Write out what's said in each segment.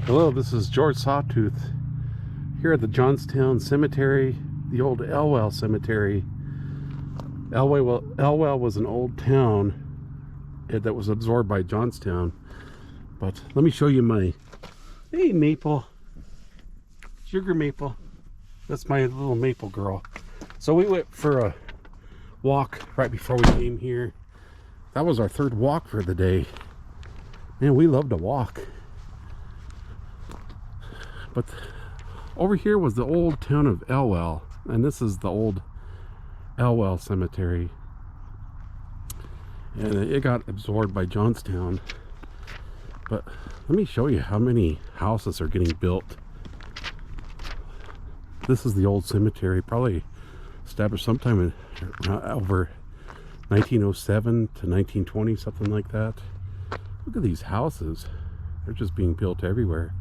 Hello, this is George Sawtooth here at the Johnstown Cemetery, the old Elwell Cemetery. Elwell was an old town that was absorbed by Johnstown. But let me show you my, hey Maple, Sugar Maple. That's my little Maple girl. So we went for a walk right before we came here. That was our third walk for the day. Man, we love to walk. But over here was the old town of Elwell, and this is the old Elwell Cemetery. And it got absorbed by Johnstown. But let me show you how many houses are getting built. This is the old cemetery, probably established sometime in over 1907 to 1920, something like that. Look at these houses. They're just being built everywhere.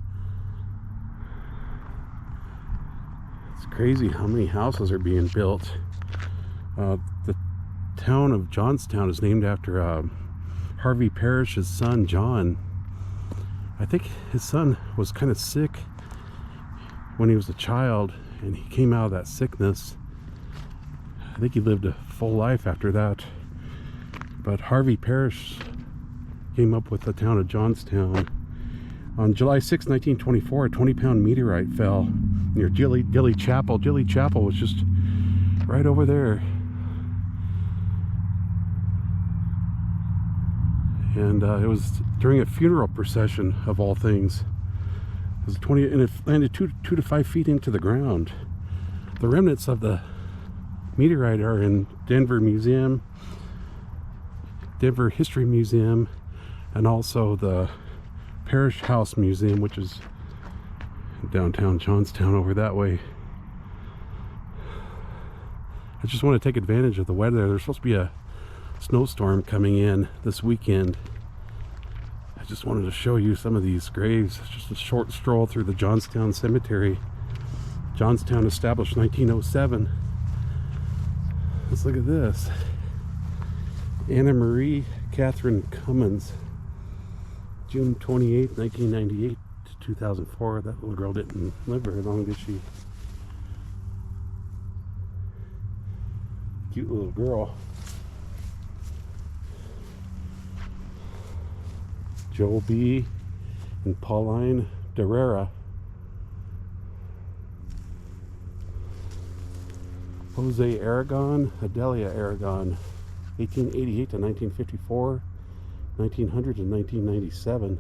It's crazy how many houses are being built. The town of Johnstown is named after Harvey Parrish's son, John. I think his son was kind of sick when he was a child, and he came out of that sickness. I think he lived a full life after that. But Harvey Parrish came up with the town of Johnstown. On July 6, 1924, a 20-pound meteorite fell near Dilly Chapel. Dilly Chapel was just right over there. And it was during a funeral procession, of all things. It was 20, and it landed 2 to 5 feet into the ground. The remnants of the meteorite are in Denver Museum, Denver History Museum, and also the Parish House Museum, which is downtown Johnstown over that way. I just want to take advantage of the weather. There's supposed to be a snowstorm coming in this weekend. I just wanted to show you some of these graves. It's just a short stroll through the Johnstown Cemetery. Johnstown established 1907. Let's look at this. Anna Marie Catherine Cummins, June 28, 1998 to 2004. That little girl didn't live very long, did she? Cute little girl. Joel B. and Pauline Derrera. Jose Aragon, Adelia Aragon, 1888 to 1954, 1900 to 1997.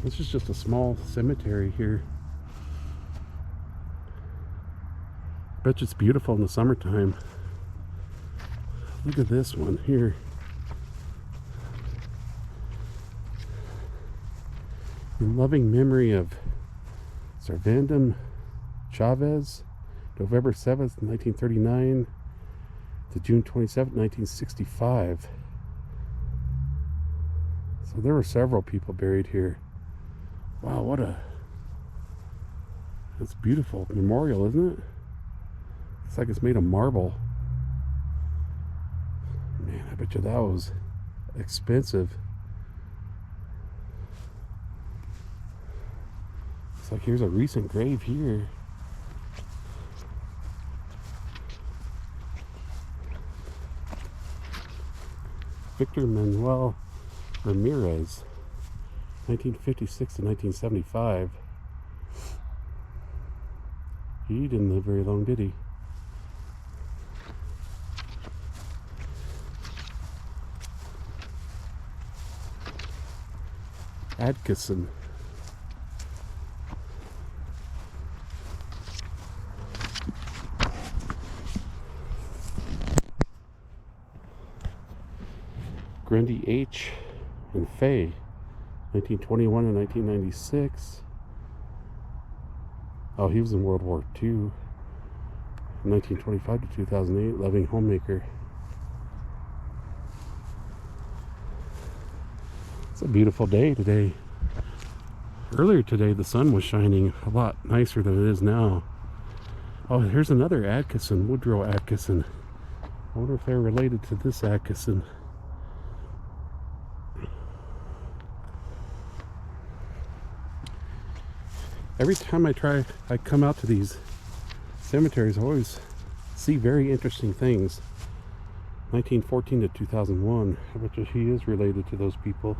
This is just a small cemetery here. Bet you it's beautiful in the summertime. Look at this one here. In loving memory of Servandum Chavez, November 7th, 1939 to June 27th, 1965. So there were several people buried here. Wow, that's beautiful memorial, isn't it? It's like it's made of marble. Man, I bet you that was expensive. It's like here's a recent grave here. Victor Manuel Ramirez, 1956 to 1975. He didn't live very long, did he? Atkinson. Grundy H. and Fay, 1921 and 1996. Oh, he was in World War II. 1925 to 2008, loving homemaker. It's a beautiful day today. Earlier today, the sun was shining a lot nicer than it is now. Oh, here's another Atkinson, Woodrow Atkinson. I wonder if they're related to this Atkinson. Every time I come out to these cemeteries, I always see very interesting things. 1914 to 2001. I bet you he is related to those people.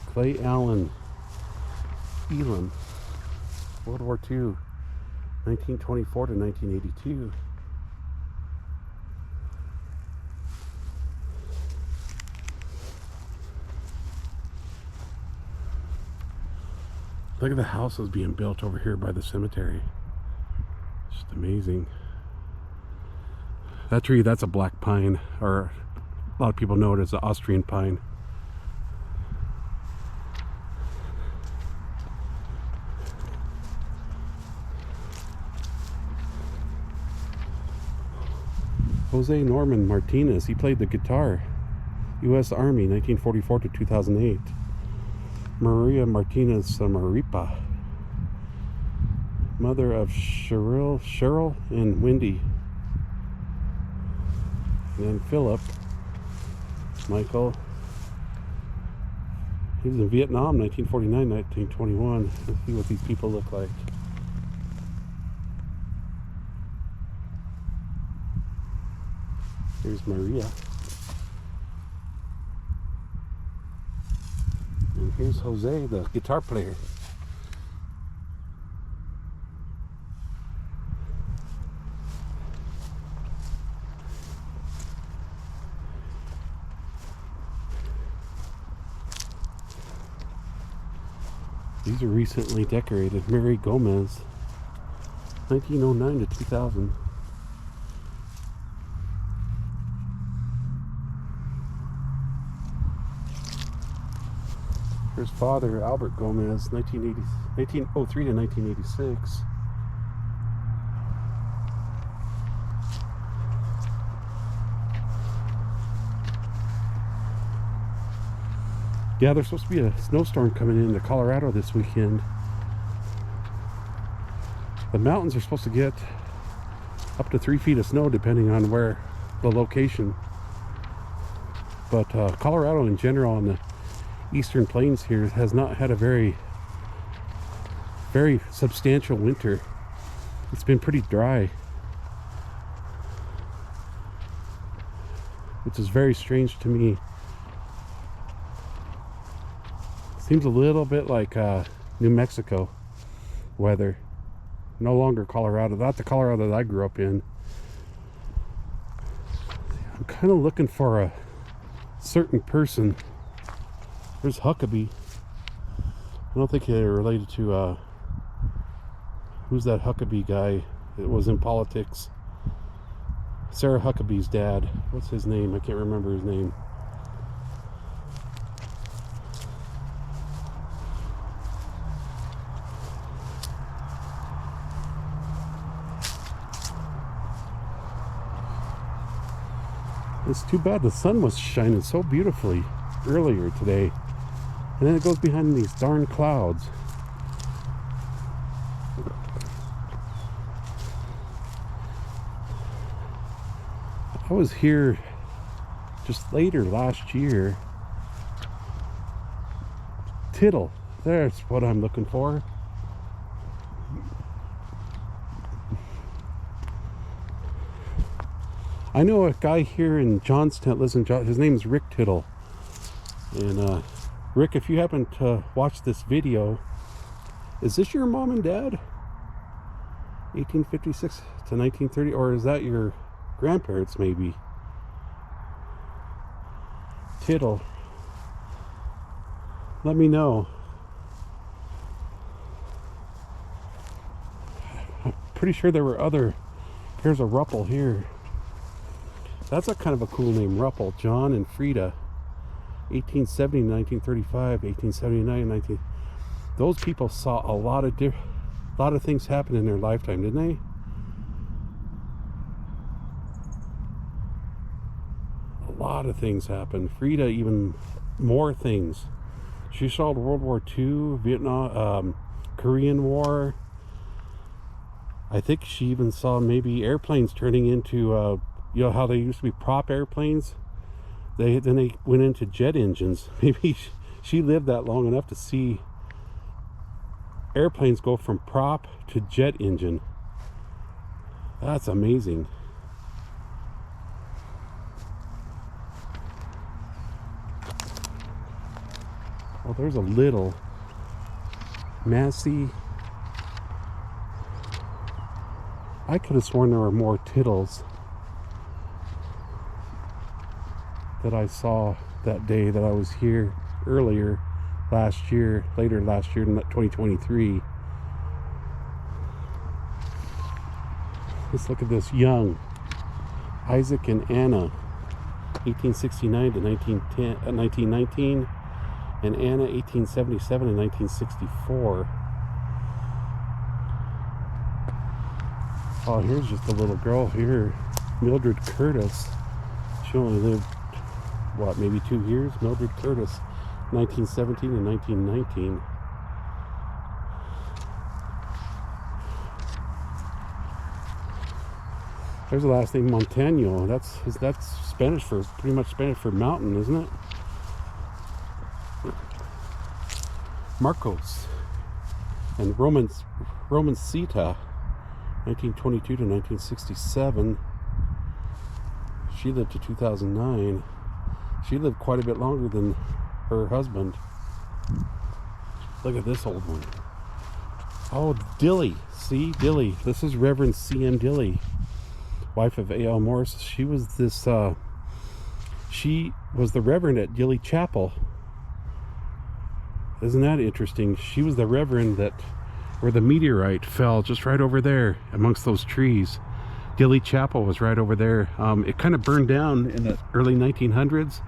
Clay Allen, Elam, World War II, 1924 to 1982. Look at the houses being built over here by the cemetery. It's just amazing. That tree, that's a black pine, or a lot of people know it as the Austrian pine. Jose Norman Martinez, he played the guitar. U.S. Army, 1944 to 2008. Maria Martinez Samaripa, mother of Cheryl and Wendy. And then Philip, Michael. He was in Vietnam, 1949, 1921. Let's see what these people look like. Here's Maria. And here's Jose, the guitar player. These are recently decorated. Mary Gomez, 1909 to 2000. Here's Father Albert Gomez, 1903 to 1986. Yeah, there's supposed to be a snowstorm coming into Colorado this weekend. The mountains are supposed to get up to 3 feet of snow depending on where the location. But Colorado in general on the eastern plains here has not had a very substantial winter. It's been pretty dry, which is very strange to me. Seems a little bit like New Mexico weather. No longer Colorado. Not the Colorado that I grew up in. I'm kind of looking for a certain person. There's Huckabee. I don't think they're related to who's that Huckabee guy that was in politics? Sarah Huckabee's dad. What's his name? I can't remember his name. It's too bad the sun was shining so beautifully earlier today, and then it goes behind these darn clouds. I was here just later last year. Tittle, there's what I'm looking for. I know a guy here in Johnstown, lives in his name is Rick Tittle. And Rick, if you happen to watch this video, is this your mom and dad? 1856 to 1930, or is that your grandparents maybe? Tittle. Let me know. I'm pretty sure there were other. Here's a Ruppel here. That's a kind of a cool name, Ruppel. John and Freda, 1870 to 1935, 1879 19. Those people saw a lot of things happen in their lifetime, didn't they? A lot of things happened. Freda, even more things. She saw World War II, Vietnam, Korean War. I think she even saw maybe airplanes turning into you know how they used to be prop airplanes? Then they went into jet engines. Maybe she lived that long enough to see airplanes go from prop to jet engine. That's amazing. Oh, there's a little Massey. I could have sworn there were more Tittles that I saw that day that I was here earlier last year, later last year in 2023. Let's look at this. Young, Isaac and Anna, 1869 to 1919, and Anna, 1877 and 1964. Oh, here's just a little girl here, Mildred Curtis. She only lived, what, maybe 2 years? Mildred Curtis, 1917 and 1919. There's the last name, Montano. That's Spanish for, pretty much Spanish for mountain, isn't it? Marcos and Romancita, 1922 to 1967. She lived to 2009. She lived quite a bit longer than her husband. Look at this old one. Oh, Dilly. See, Dilly. This is Reverend C.M. Dilly, wife of A.L. Morris. She was this, she was the Reverend at Dilly Chapel. Isn't that interesting? She was the Reverend that, where the meteorite fell just right over there amongst those trees. Dilly Chapel was right over there. It kind of burned down in the early 1900s.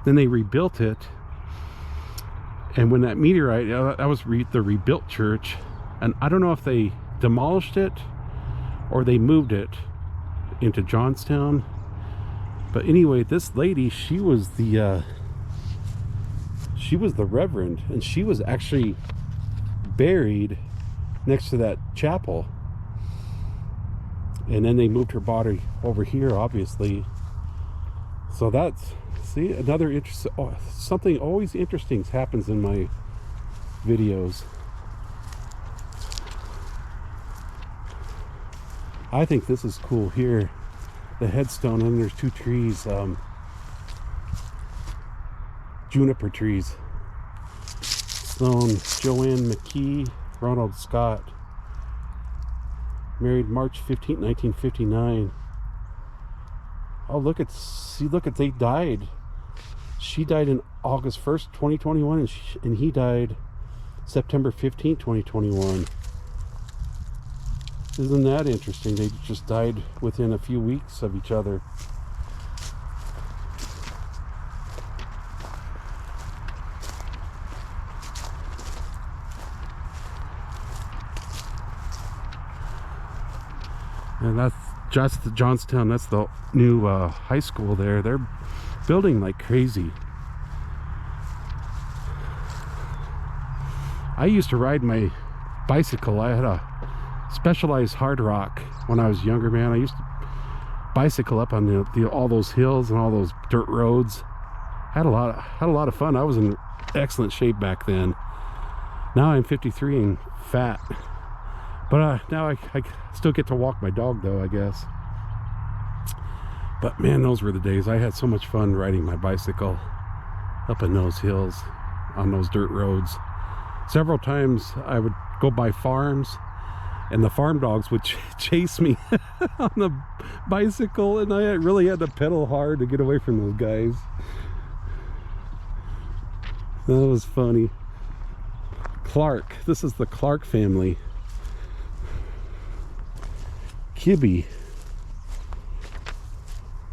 Then they rebuilt it. And when that meteorite, that was the rebuilt church. And I don't know if they demolished it or they moved it into Johnstown. But anyway, this lady, she was the Reverend, and she was actually buried next to that chapel. And then they moved her body over here, obviously. So that's, see, another interesting, something always interesting happens in my videos. I think this is cool here. The headstone, and there's 2 trees, juniper trees. Sloan, Joanne McKee, Ronald Scott. Married March 15, 1959. Oh, look at, see, look at, they died. She died in August 1st, 2021, and he died September 15, 2021. Isn't that interesting? They just died within a few weeks of each other. And that's just the Johnstown. That's the new high school there. They're building like crazy. I used to ride my bicycle. I had a Specialized Hard Rock when I was younger, man. I used to bicycle up on all those hills and all those dirt roads. Had a lot of fun. I was in excellent shape back then. Now I'm 53 and fat. But now I still get to walk my dog, though, I guess. But man, those were the days. I had so much fun riding my bicycle up in those hills, on those dirt roads. Several times I would go by farms, and the farm dogs would chase me on the bicycle, and I really had to pedal hard to get away from those guys. That was funny. Clark. This is the Clark family. Kibbe.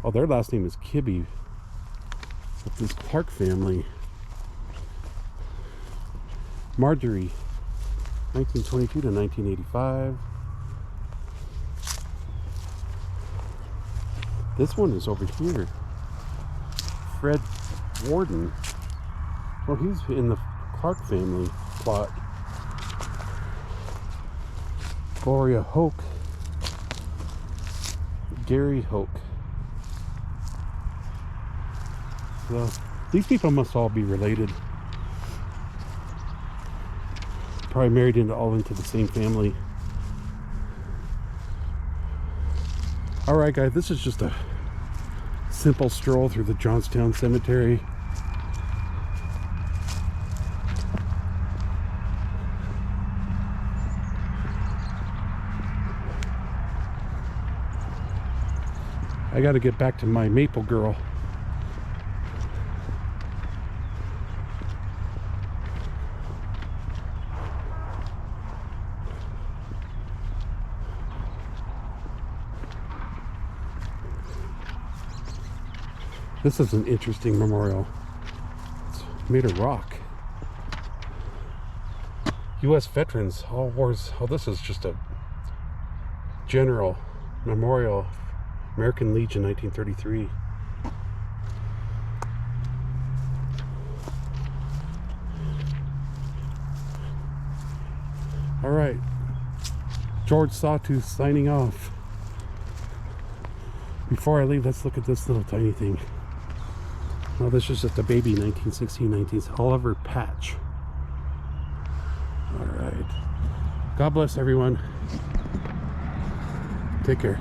Oh, their last name is Kibbe. It's this Clark family. Marjorie, 1922 to 1985. This one is over here. Fred Warden. Well, he's in the Clark family plot. Gloria Hoke. Gary Hoke. So these people must all be related. probably married all into the same family. Alright guys, this is just a simple stroll through the Johnstown Cemetery. I gotta get back to my maple girl. This is an interesting memorial. It's made of rock. U.S. veterans, all wars. Oh, this is just a general memorial. American Legion, 1933. All right, George Sawtooth signing off. Before I leave, let's look at this little tiny thing. Oh, this is just a baby 1916, 19 Oliver patch. All right. God bless everyone. Take care.